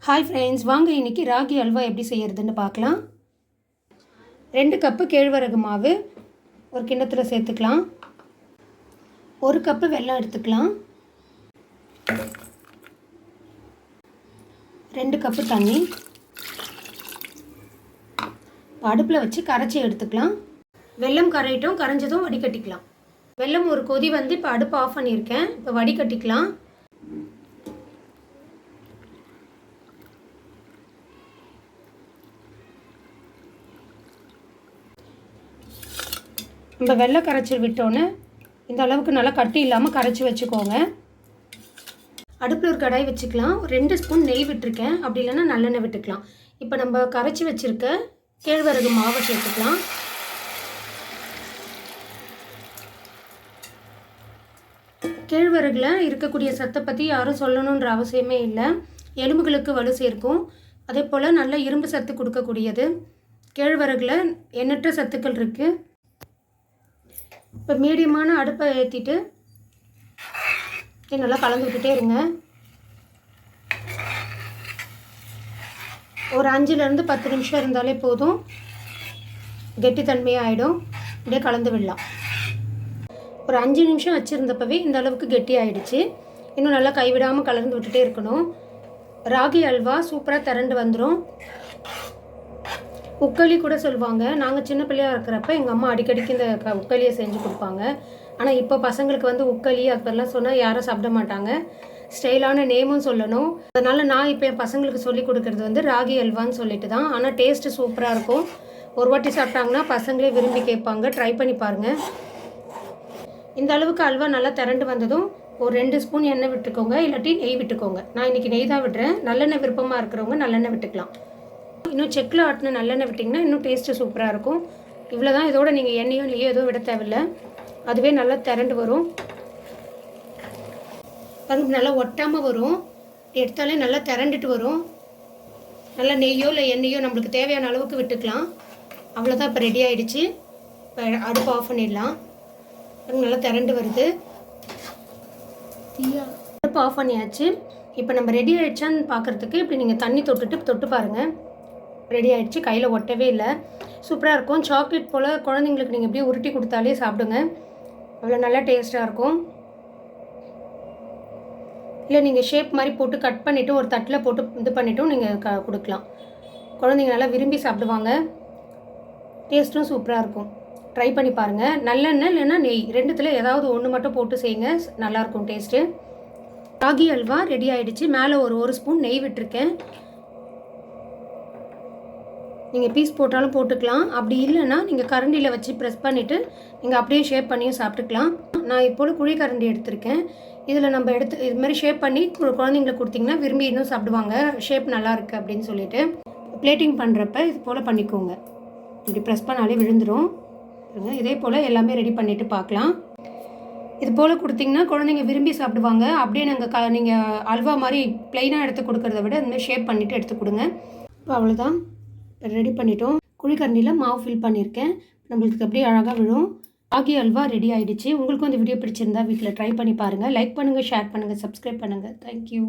Hi friends, வாங்க இன்றைக்கி ராகி அல்வா எப்படி செய்கிறதுன்னு பார்க்கலாம். 2 கப்பு கேழ்வரகு மாவு ஒரு கிண்ணத்தில் சேர்த்துக்கலாம். 1 கப்பு வெல்லம் எடுத்துக்கலாம். 2 கப்பு தண்ணி அடுப்பில் வச்சு கரைச்சி எடுத்துக்கலாம். வெல்லம் கரையிட்டும், கரைஞ்சதும் வடிகட்டிக்கலாம். வெல்லம் ஒரு கொதி வந்து இப்போ அடுப்பு ஆஃப் பண்ணியிருக்கேன். இப்போ வடிகட்டிக்கலாம். நம்ம வெள்ளை கரைச்சி விட்டோன்னே இந்த அளவுக்கு நல்லா கட்டி இல்லாமல் கரைச்சி வச்சுக்கோங்க. அடுப்பில் ஒரு கடாய் வச்சுக்கலாம். 2 ஸ்பூன் நெய் விட்டுருக்கேன், அப்படி இல்லைன்னா நல்லெண்ணெய் விட்டுக்கலாம். இப்போ நம்ம கரைச்சி வச்சுருக்க கேழ்வரகு மாவை சேர்த்துக்கலாம். கேழ்வரகுல இருக்கக்கூடிய சத்தை பற்றி யாரும் சொல்லணுன்ற அவசியமே இல்லை. எலும்புகளுக்கு வலு சேர்க்கும். அதே போல் நல்ல இரும்பு சத்து கொடுக்கக்கூடியது. கேழ்வரகுல எண்ணற்ற சத்துக்கள் இருக்குது. இப்போ மீடியமான அடுப்பை ஏற்றிட்டு நல்லா கலந்து விட்டுட்டே இருங்க. ஒரு 5லேருந்து 10 நிமிஷம் இருந்தாலே போதும், கெட்டித்தன்மையாக ஆகிடும். அப்படியே கலந்து விடலாம். ஒரு 5 நிமிஷம் வச்சுருந்தப்பவே இந்த அளவுக்கு கெட்டி ஆகிடுச்சு. இன்னும் நல்லா கைவிடாமல் கலந்து விட்டுட்டே இருக்கணும். ராகி அல்வா சூப்பராக திரண்டு வந்துடும். உக்களி கூட சொல்லுவாங்க. நாங்கள் சின்ன பிள்ளையாக இருக்கிறப்ப எங்கள் அம்மா அடிக்கடிக்கு இந்த உக்களியை செஞ்சு கொடுப்பாங்க. ஆனால் இப்போ பசங்களுக்கு வந்து உக்களி அதெல்லாம் சொன்னால் யாரும் சாப்பிட மாட்டாங்க. ஸ்டைலான நேமும் சொல்லணும். அதனால் நான் இப்போ என் பசங்களுக்கு சொல்லி கொடுக்குறது வந்து ராகி அல்வான்னு சொல்லிட்டு தான். ஆனால் டேஸ்ட்டு சூப்பராக இருக்கும். ஒரு வாட்டி சாப்பிட்டாங்கன்னா பசங்களே விரும்பி கேட்பாங்க. ட்ரை பண்ணி பாருங்கள். இந்த அளவுக்கு அல்வா நல்லா திரண்டு வந்ததும் ஒரு 2 ஸ்பூன் எண்ணெய் விட்டுக்கோங்க, இல்லாட்டி நெய் விட்டுக்கோங்க. நான் இன்றைக்கி நெய் தான் விடுறேன். நல்லெண்ணெய் விருப்பமாக இருக்கிறவங்க நல்லெண்ணெய் விட்டுக்கலாம். இன்னும் செக்கில் ஆட்டின நல்லெண்ணெய் விட்டிங்கன்னா இன்னும் டேஸ்ட்டு சூப்பராக இருக்கும். இவ்வளோ தான். இதோட நீங்கள் எண்ணெயோ நெய்யோ எதுவும் விட தேவையில்லை. அதுவே நல்லா திரண்டு வரும். அது நல்லா ஒட்டாமல் வரும். எடுத்தாலே நல்லா திரண்டுட்டு வரும். நல்லா நெய்யோ இல்லை எண்ணெயோ நம்மளுக்கு தேவையான அளவுக்கு விட்டுக்கலாம். அவ்வளோதான். இப்போ ரெடி ஆகிடுச்சு. இப்போ அடுப்பு ஆஃப் பண்ணிடலாம். நல்லா திரண்டு வருது. அடுப்பு ஆஃப் பண்ணியாச்சு. இப்போ நம்ம ரெடி ஆகிடுச்சான்னு பார்க்குறதுக்கு இப்படி நீங்கள் தண்ணி தொட்டு பாருங்கள். ரெடி ஆகிடுச்சு. கையில் ஒட்டவே இல்லை. சூப்பராக இருக்கும். சாக்லேட் போல் குழந்தைங்களுக்கு நீங்கள் எப்படியும் உருட்டி கொடுத்தாலே சாப்பிடுங்க. அவ்வளோ நல்லா டேஸ்ட்டாக இருக்கும். இல்லை நீங்கள் ஷேப் மாதிரி போட்டு கட் பண்ணிவிட்டு ஒரு தட்டில் போட்டு இது பண்ணிவிட்டும் நீங்கள் கொடுக்கலாம். குழந்தைங்க நல்லா விரும்பி சாப்பிடுவாங்க. டேஸ்ட்டும் சூப்பராக இருக்கும். ட்ரை பண்ணி பாருங்கள். நல்லெண்ணெய் இல்லைன்னா நெய், 2த்தில் ஏதாவது ஒன்று மட்டும் போட்டு செய்யுங்க. நல்லாயிருக்கும் டேஸ்ட்டு. ராகி அல்வா ரெடி ஆகிடுச்சு. மேலே ஒரு ஸ்பூன் நெய் விட்டுருக்கேன். நீங்கள் பீஸ் போட்டாலும் போட்டுக்கலாம். அப்படி இல்லைன்னா நீங்கள் கரண்டியில் வச்சு ப்ரெஸ் பண்ணிவிட்டு நீங்கள் அப்படியே ஷேப் பண்ணியும் சாப்பிட்டுக்கலாம். நான் இப்போது குழி கரண்டி எடுத்திருக்கேன். இதில் நம்ம இது மாதிரி ஷேப் பண்ணி குழந்தைங்களுக்கு கொடுத்திங்கன்னா விரும்பி இன்னும் சாப்பிடுவாங்க. ஷேப் நல்லா இருக்குது அப்படின்னு சொல்லிட்டு. பிளேட்டிங் பண்ணுறப்ப இது போல் பண்ணிக்கோங்க. இப்படி ப்ரெஸ் பண்ணாலே விழுந்துடும். இதே போல் எல்லாமே ரெடி பண்ணிவிட்டு பார்க்கலாம். இது போல் கொடுத்திங்கன்னா குழந்தைங்க விரும்பி சாப்பிடுவாங்க. அப்படியே நீங்கள் அல்வா மாதிரி ப்ளைனாக எடுத்து கொடுக்குறத விட இந்த மாதிரி ஷேப் பண்ணிவிட்டு எடுத்து கொடுங்க. இப்போ அவ்வளோதான். ரெடி பண்ணிட்டோம். குழிக்கரண்டியில் மாவு ஃபில் பண்ணியிருக்கேன். நம்மளுக்கு அப்படியே அழகாக விழும். ராகி அல்வா ரெடி ஆகிடுச்சு. உங்களுக்கும் இந்த வீடியோ பிடிச்சிருந்தா வீட்டில் ட்ரை பண்ணி பாருங்கள். லைக் பண்ணுங்கள், ஷேர் பண்ணுங்கள், சப்ஸ்கிரைப் பண்ணுங்கள். தேங்க்யூ.